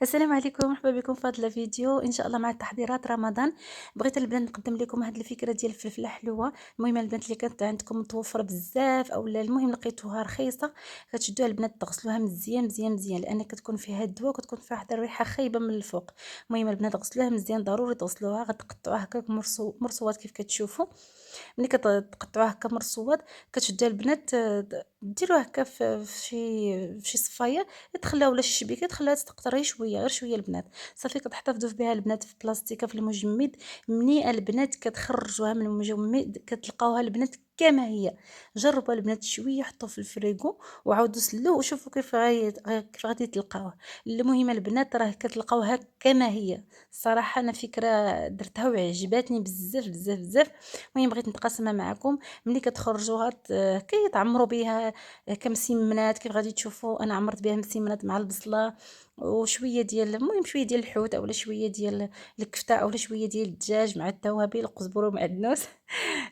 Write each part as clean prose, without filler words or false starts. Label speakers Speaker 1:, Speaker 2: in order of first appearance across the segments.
Speaker 1: السلام عليكم، مرحبا بكم في هذا الفيديو ان شاء الله مع تحضيرات رمضان. بغيت البنات نقدم لكم هذه الفكره ديال الفلفله حلوه. المهم البنات اللي كانت عندكم متوفره بزاف او لا المهم لقيتوها رخيصه، كتشدوها البنات تغسلوها مزيان مزيان مزيان لان كتكون فيها الدواء وكتكون فيها واحد الريحه خايبه من الفوق. المهم البنات غسلوها مزيان، ضروري تغسلوها، غتقطعوها هكاك مرصوات كيف كتشوفوا. ملي كتقطعوها هكا مرصوات كتشدوها البنات، ديروها هكا في شي صفايه، تخليها ولا شي شبيكه، تخليها تقطر غير شويه غير شويه البنات. صافي كتحتفظوا بها البنات في بلاستيكه في المجمد. مني البنات كتخرجوها من المجمد كتلقاوها البنات كما هي. جربوا البنات شويه، حطوه في الفريغو وعاودوا سلوه وشوفوا كيف غادي تلقاوه. المهم البنات راه كتلقاوها كما هي. الصراحه انا فكره درتها وعجباتني بزاف بزاف بزاف. المهم بغيت نتقاسمها معكم. ملي كتخرجوها كيتعمروا بها كمسمنات كيف غادي تشوفوا. انا عمرت بها مسمنات مع البصله وشويه ديال المهم شويه ديال الحوت اولا شويه ديال الكفته اولا شويه ديال الدجاج مع التوابل القزبر ومعدنوس.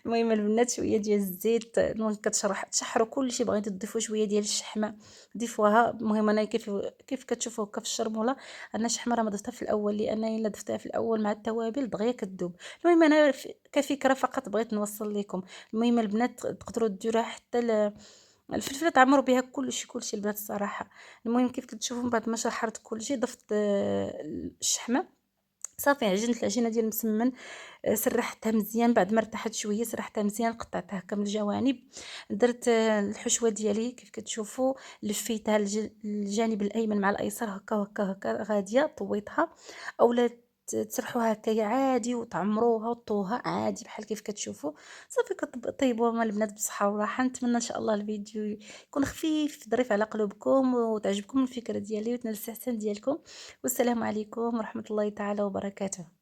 Speaker 1: المهم البنات شويه ديال الزيت، المهم تشحروا كلشي. بغيتو تضيفوا شويه ديال الشحمه ضيفوها. المهم انا كيف كتشوفوا هكا في الشرموله. انا الشحمه راه ما ضفتها في الاول لان الا ضفتها في الاول مع التوابل دغيا كتذوب. المهم انا كفكره فقط بغيت نوصل لكم. المهم البنات تقدروا ديروها حتى الفلفله تعمروا بها كلشي البنات الصراحه. المهم كيف كتشوفوا من بعد ما شحرت كلشي ضفت الشحمه. صافي عجنت العجينه ديال المسمن. سرحتها مزيان بعد ما ارتاحت شويه، سرحتها مزيان قطعتها هكا من الجوانب. درت الحشوه ديالي كيف كتشوفوا. لفيتها الجانب الايمن مع الايسر هكا وهكا هكا غاديه طويتها. اولا تسرحوها هكايا عادي وتعمروها وطوها عادي بحال كيف كتشوفوا. صافي كطيبوها مع البنات بصحه وراحه. نتمنى ان شاء الله الفيديو يكون خفيف ظريف على قلوبكم وتعجبكم الفكره ديالي وتنال الاستحسان ديالكم. والسلام عليكم ورحمه الله تعالى وبركاته.